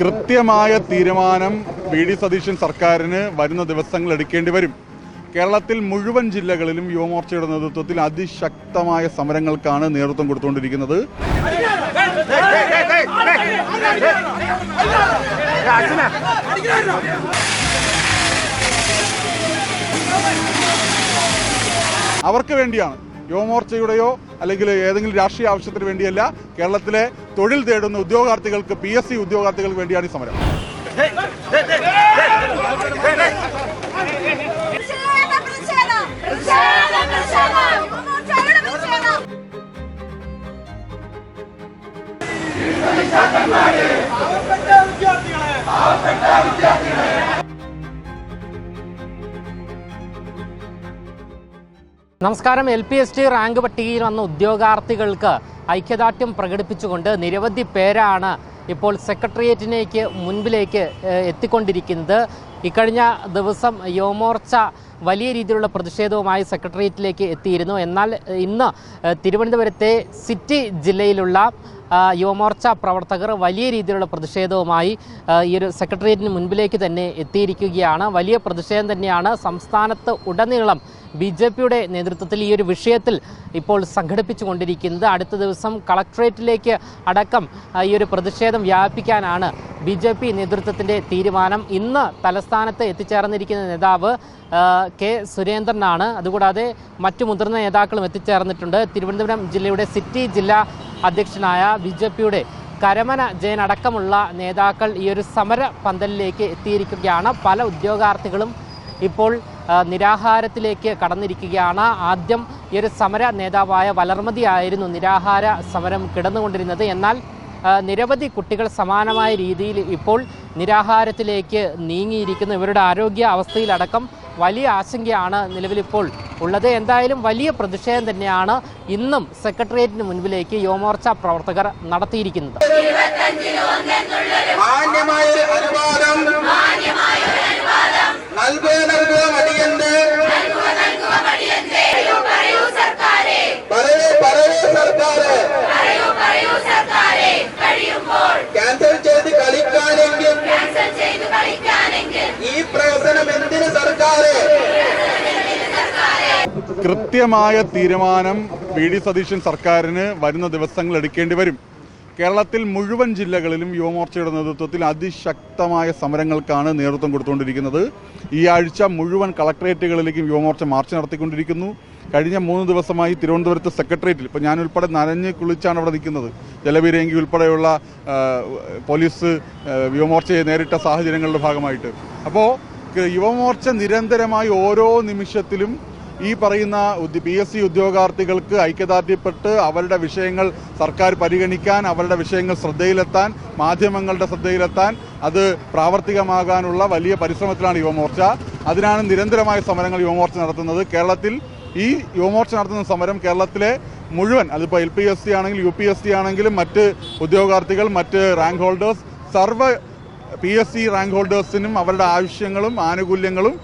കൃത്യമായ തീരുമാനം V D Satheesan സർക്കാരിന് വരുന്ന ദിവസങ്ങൾ എടുക്കേണ്ടി വരും. കേരളത്തിൽ മുഴുവൻ ജില്ലകളിലും യുവമോർച്ചയുടെ നേതൃത്വത്തിൽ അതിശക്തമായ സമരങ്ങൾക്കാണ് നേതൃത്വം കൊടുത്തുകൊണ്ടിരിക്കുന്നത്. അവർക്ക് വേണ്ടിയാണ്, യുവമോർച്ചയുടെയോ അല്ലെങ്കിൽ ഏതെങ്കിലും രാഷ്ട്രീയ ആവശ്യത്തിന് വേണ്ടിയല്ല, കേരളത്തിലെ തൊഴിൽ തേടുന്ന ഉദ്യോഗാർത്ഥികൾക്ക്, PSC ഉദ്യോഗാർത്ഥികൾക്ക് വേണ്ടിയാണ് ഈ സമരം. നമസ്കാരം. LPST റാങ്ക് പട്ടികയിൽ വന്ന ഉദ്യോഗാർത്ഥികൾക്ക് ഐക്യദാർഢ്യം പ്രകടിപ്പിച്ചുകൊണ്ട് നിരവധി പേരാണ് ഇപ്പോൾ സെക്രട്ടേറിയറ്റിലേക്ക് മുൻപിലേക്ക് എത്തിക്കൊണ്ടിരിക്കുന്നത്. ഇക്കഴിഞ്ഞ ദിവസം യുവമോർച്ച വലിയ രീതിയിലുള്ള പ്രതിഷേധവുമായി സെക്രട്ടേറിയറ്റിലേക്ക് എത്തിയിരുന്നു. എന്നാൽ ഇന്ന് തിരുവനന്തപുരത്തെ സിറ്റി ജില്ലയിലുള്ള യുവമോർച്ച പ്രവർത്തകർ വലിയ രീതിയിലുള്ള പ്രതിഷേധവുമായി ഈ ഒരു സെക്രട്ടേറിയറ്റിന് മുൻപിലേക്ക് തന്നെ എത്തിയിരിക്കുകയാണ്. വലിയ പ്രതിഷേധം തന്നെയാണ് സംസ്ഥാനത്ത് ഉടനീളം BJPയുടെ നേതൃത്വത്തിൽ ഈ ഒരു വിഷയത്തിൽ ഇപ്പോൾ സംഘടിപ്പിച്ചു കൊണ്ടിരിക്കുന്നത്. അടുത്ത ദിവസം കളക്ട്രേറ്റിലേക്ക് അടക്കം ഈ ഒരു പ്രതിഷേധം വ്യാപിപ്പിക്കാനാണ് BJP നേതൃത്വത്തിൻ്റെ തീരുമാനം. ഇന്ന് തലസ്ഥാനത്ത് എത്തിച്ചേർന്നിരിക്കുന്ന നേതാവ് K. സുരേന്ദ്രനാണ്. അതുകൂടാതെ മറ്റു മുതിർന്ന നേതാക്കളും എത്തിച്ചേർന്നിട്ടുണ്ട്. തിരുവനന്തപുരം ജില്ലയുടെ സിറ്റി ജില്ലാ അധ്യക്ഷനായ BJPയുടെ കരമന ജയൻ അടക്കമുള്ള നേതാക്കൾ ഈ ഒരു സമര പന്തലിലേക്ക് എത്തിയിരിക്കുകയാണ്. പല ഉദ്യോഗാർത്ഥികളും ഇപ്പോൾ നിരാഹാരത്തിലേക്ക് കടന്നിരിക്കുകയാണ്. ആദ്യം ഈ ഒരു സമര നേതാവായ വലർമതി ആയിരുന്നു നിരാഹാര സമരം കിടന്നുകൊണ്ടിരുന്നത്. എന്നാൽ നിരവധി കുട്ടികൾ സമാനമായ രീതിയിൽ ഇപ്പോൾ നിരാഹാരത്തിലേക്ക് നീങ്ങിയിരിക്കുന്നു. ഇവരുടെ ആരോഗ്യ അവസ്ഥയിലടക്കം വലിയ ആശങ്കയാണ് നിലവിലിപ്പോൾ ഉള്ളത്. എന്തായാലും വലിയ പ്രതിഷേധം തന്നെയാണ് ഇന്നും സെക്രട്ടേറിയറ്റിന് മുൻപിലേക്ക് യുവമോർച്ച പ്രവർത്തകർ നടത്തിയിരിക്കുന്നത്. കൃത്യമായ തീരുമാനം വി ഡി സതീശൻ സർക്കാരിന് വരുന്ന ദിവസങ്ങൾ എടുക്കേണ്ടി വരും. കേരളത്തിൽ മുഴുവൻ ജില്ലകളിലും യുവമോർച്ചയുടെ നേതൃത്വത്തിൽ അതിശക്തമായ സമരങ്ങൾക്കാണ് നേതൃത്വം കൊടുത്തുകൊണ്ടിരിക്കുന്നത്. ഈ ആഴ്ച മുഴുവൻ കളക്ട്രേറ്റുകളിലേക്കും യുവമോർച്ച മാർച്ച് നടത്തിക്കൊണ്ടിരിക്കുന്നു. കഴിഞ്ഞ 3 ദിവസമായി തിരുവനന്തപുരത്ത് സെക്രട്ടേറിയറ്റിൽ, ഇപ്പോൾ ഞാനുൾപ്പെടെ നനഞ്ഞ് കുളിച്ചാണ് അവിടെ നിൽക്കുന്നത്. ജലബീരങ്കി ഉൾപ്പെടെയുള്ള പോലീസ് യുവമോർച്ചയെ നേരിട്ട സാഹചര്യങ്ങളുടെ ഭാഗമായിട്ട്. അപ്പോൾ യുവമോർച്ച നിരന്തരമായി ഓരോ നിമിഷത്തിലും ഈ പറയുന്ന PSC ഉദ്യോഗാർത്ഥികൾക്ക് ഐക്യദാർഢ്യപ്പെട്ട് അവരുടെ വിഷയങ്ങൾ സർക്കാർ പരിഗണിക്കാൻ, അവരുടെ വിഷയങ്ങൾ ശ്രദ്ധയിലെത്താൻ, മാധ്യമങ്ങളുടെ ശ്രദ്ധയിലെത്താൻ, അത് പ്രാവർത്തികമാകാനുള്ള വലിയ പരിശ്രമത്തിലാണ് യുവമോർച്ച. അതിനാണ് നിരന്തരമായ സമരങ്ങൾ യുവമോർച്ച നടത്തുന്നത്. കേരളത്തിൽ ഈ യുവമോർച്ച നടത്തുന്ന സമരം കേരളത്തിലെ മുഴുവൻ, അതിപ്പോൾ LPSC ആണെങ്കിലും UPSC ആണെങ്കിലും മറ്റ് ഉദ്യോഗാർത്ഥികൾ, മറ്റ് റാങ്ക് ഹോൾഡേഴ്സ്, സർവ്വ PSC റാങ്ക് ഹോൾഡേഴ്സിനും അവരുടെ ആവശ്യങ്ങളും ആനുകൂല്യങ്ങളും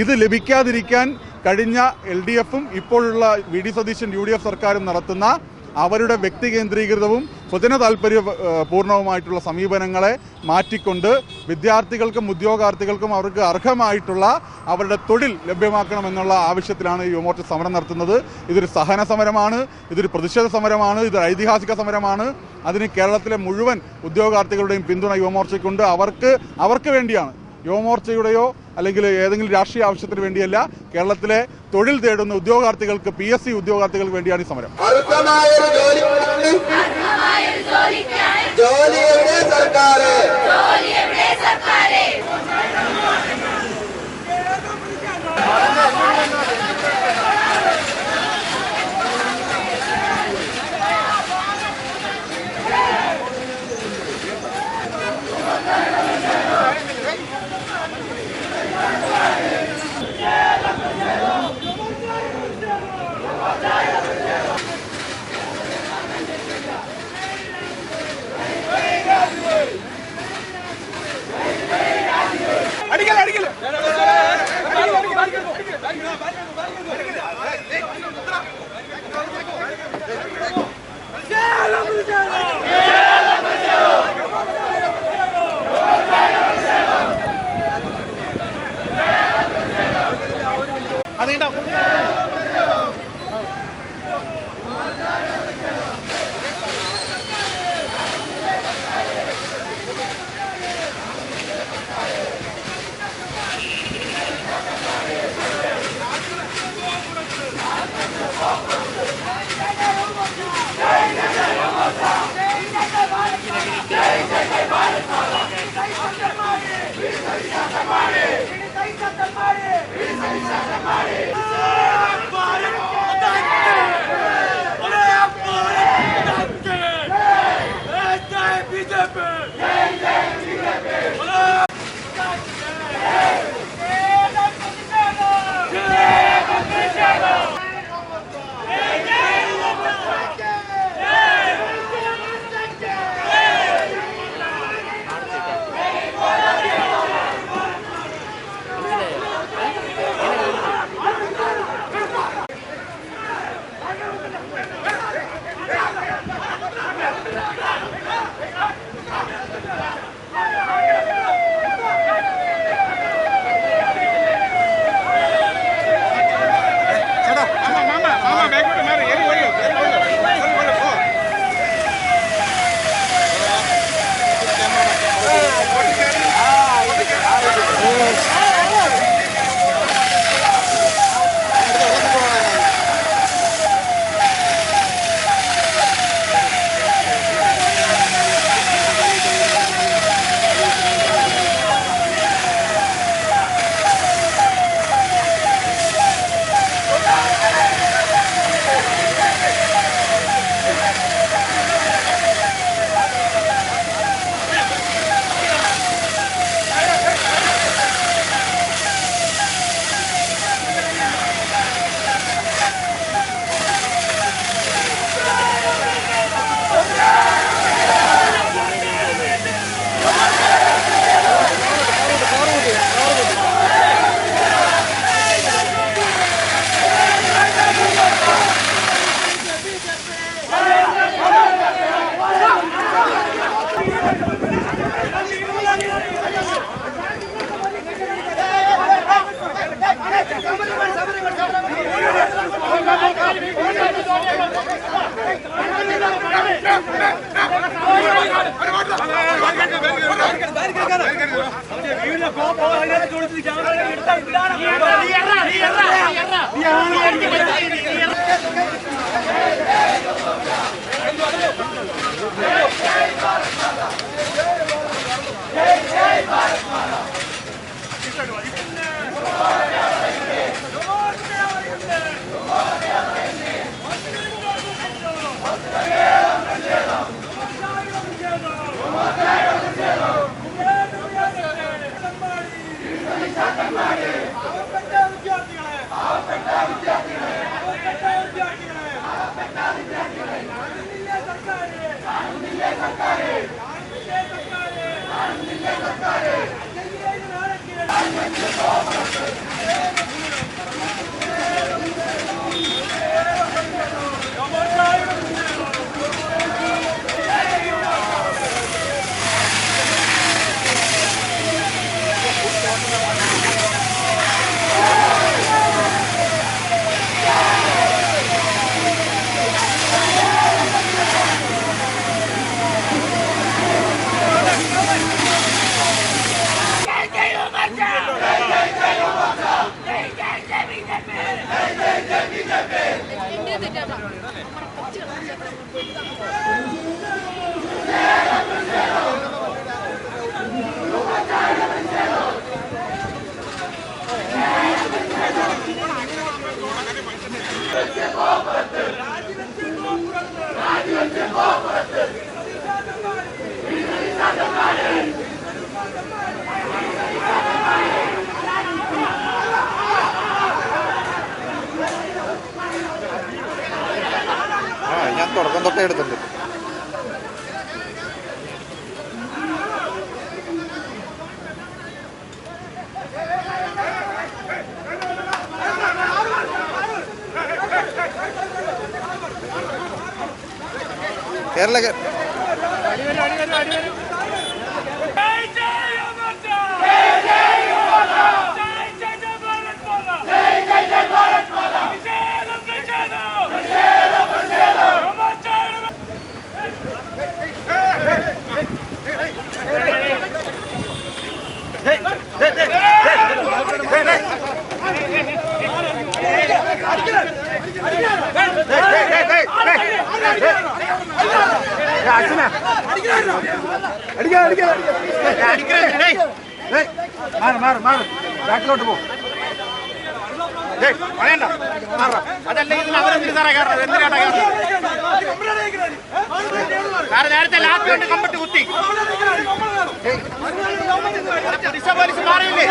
ഇത് ലഭിക്കാതിരിക്കാൻ കഴിഞ്ഞ LDFും ഇപ്പോഴുള്ള വി ഡി സതീശൻ UDF സർക്കാരും നടത്തുന്ന അവരുടെ വ്യക്തി കേന്ദ്രീകൃതവും സ്വജന താല്പര്യ പൂർണ്ണവുമായിട്ടുള്ള സമീപനങ്ങളെ മാറ്റിക്കൊണ്ട് വിദ്യാർത്ഥികൾക്കും ഉദ്യോഗാർത്ഥികൾക്കും അവർക്ക് അർഹമായിട്ടുള്ള അവരുടെ തൊഴിൽ ലഭ്യമാക്കണമെന്നുള്ള ആവശ്യത്തിലാണ് യുവമോർച്ച സമരം നടത്തുന്നത്. ഇതൊരു സഹന സമരമാണ്, ഇതൊരു പ്രതിഷേധ സമരമാണ്, ഇതൊരു ഐതിഹാസിക സമരമാണ്. അതിന് കേരളത്തിലെ മുഴുവൻ ഉദ്യോഗാർത്ഥികളുടെയും പിന്തുണ യുവമോർച്ചയ്ക്കുണ്ട്. അവർക്ക് വേണ്ടിയാണ്, യുവമോർച്ചയുടെയോ അല്ലെങ്കിൽ ഏതെങ്കിലും രാഷ്ട്രീയ ആവശ്യത്തിന് വേണ്ടിയല്ല, കേരളത്തിലെ തൊഴിൽ തേടുന്ന ഉദ്യോഗാർത്ഥികൾക്ക്, PSC ഉദ്യോഗാർത്ഥികൾക്ക് വേണ്ടിയാണ് ഈ സമരം. ഞാൻ തുടക്കം തൊട്ടേ എടുത്തിട്ടുണ്ട്. കേരള ബാക്കിലോട്ട് പോ. നേരത്തെ ലാത്തി കൊണ്ട് കമ്പിട്ട് കുത്തി പോലീസ് മാറിയില്ലേ?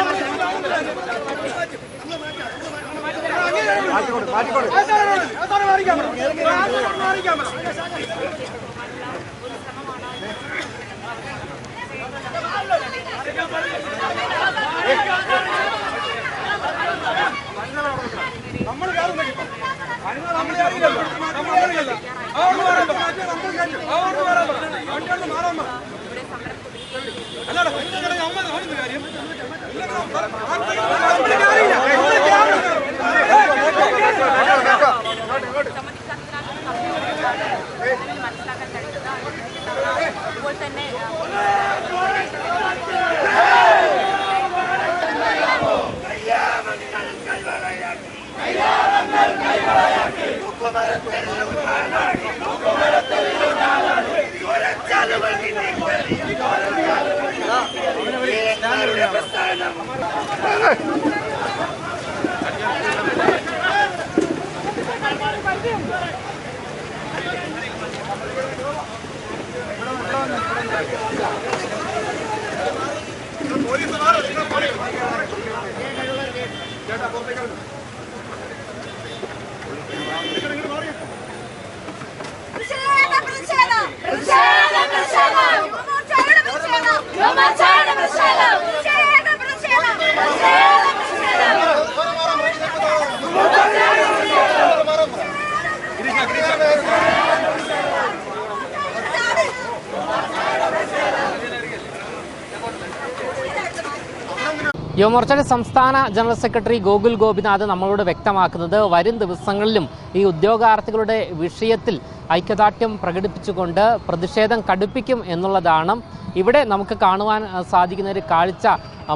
യുവമോർച്ചയുടെ സംസ്ഥാന ജനറൽ സെക്രട്ടറി ഗോകുൽ ഗോപിനാഥ് നമ്മളോട് വ്യക്തമാക്കുന്നത് വരും ദിവസങ്ങളിലും ഈ ഉദ്യോഗാർത്ഥികളുടെ വിഷയത്തിൽ ഐക്യദാർഢ്യം പ്രകടിപ്പിച്ചുകൊണ്ട് പ്രതിഷേധം കടുപ്പിക്കും എന്നുള്ളതാണ്. ഇവിടെ നമുക്ക് കാണുവാൻ സാധിക്കുന്ന ഒരു കാഴ്ച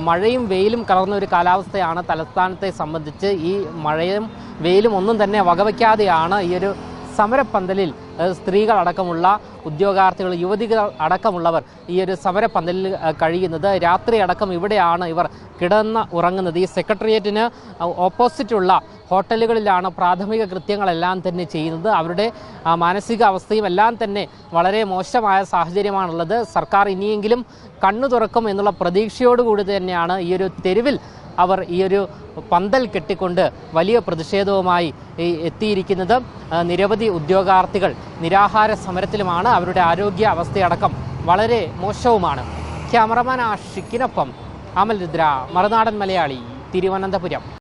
മഴയും വെയിലും കലർന്ന ഒരു കാലാവസ്ഥയാണ് തലസ്ഥാനത്തെ സംബന്ധിച്ച്. ഈ മഴയും വെയിലും ഒന്നും തന്നെ വകവയ്ക്കാതെയാണ് ഈ ഒരു സമരപ്പന്തലിൽ സ്ത്രീകളടക്കമുള്ള ഉദ്യോഗാർത്ഥികൾ, യുവതികൾ അടക്കമുള്ളവർ ഈ ഒരു സമരപ്പന്തലിൽ കഴിയുന്നത്. രാത്രി അടക്കം ഇവിടെയാണ് ഇവർ കിടന്ന് ഉറങ്ങുന്നത്. ഈ സെക്രട്ടേറിയറ്റിന് ഓപ്പോസിറ്റുള്ള ഹോട്ടലുകളിലാണ് പ്രാഥമിക കൃത്യങ്ങളെല്ലാം തന്നെ ചെയ്യുന്നത്. അവരുടെ മാനസികാവസ്ഥയും എല്ലാം തന്നെ വളരെ മോശമായ സാഹചര്യമാണുള്ളത്. സർക്കാർ ഇനിയെങ്കിലും കണ്ണു തുറക്കും എന്നുള്ള പ്രതീക്ഷയോടുകൂടി തന്നെയാണ് ഈ ഒരു തെരുവിൽ അവർ ഈ ഒരു പന്തൽ കെട്ടിക്കൊണ്ട് വലിയ പ്രതിഷേധവുമായി എത്തിയിരിക്കുന്നത്. നിരവധി ഉദ്യോഗാർത്ഥികൾ നിരാഹാര സമരത്തിലുമാണ്. അവരുടെ ആരോഗ്യ അവസ്ഥയടക്കം വളരെ മോശവുമാണ്. ക്യാമറമാൻ ആഷിക്കിനൊപ്പം അമൽ രുദ്ര, മറുനാടൻ മലയാളി, തിരുവനന്തപുരം.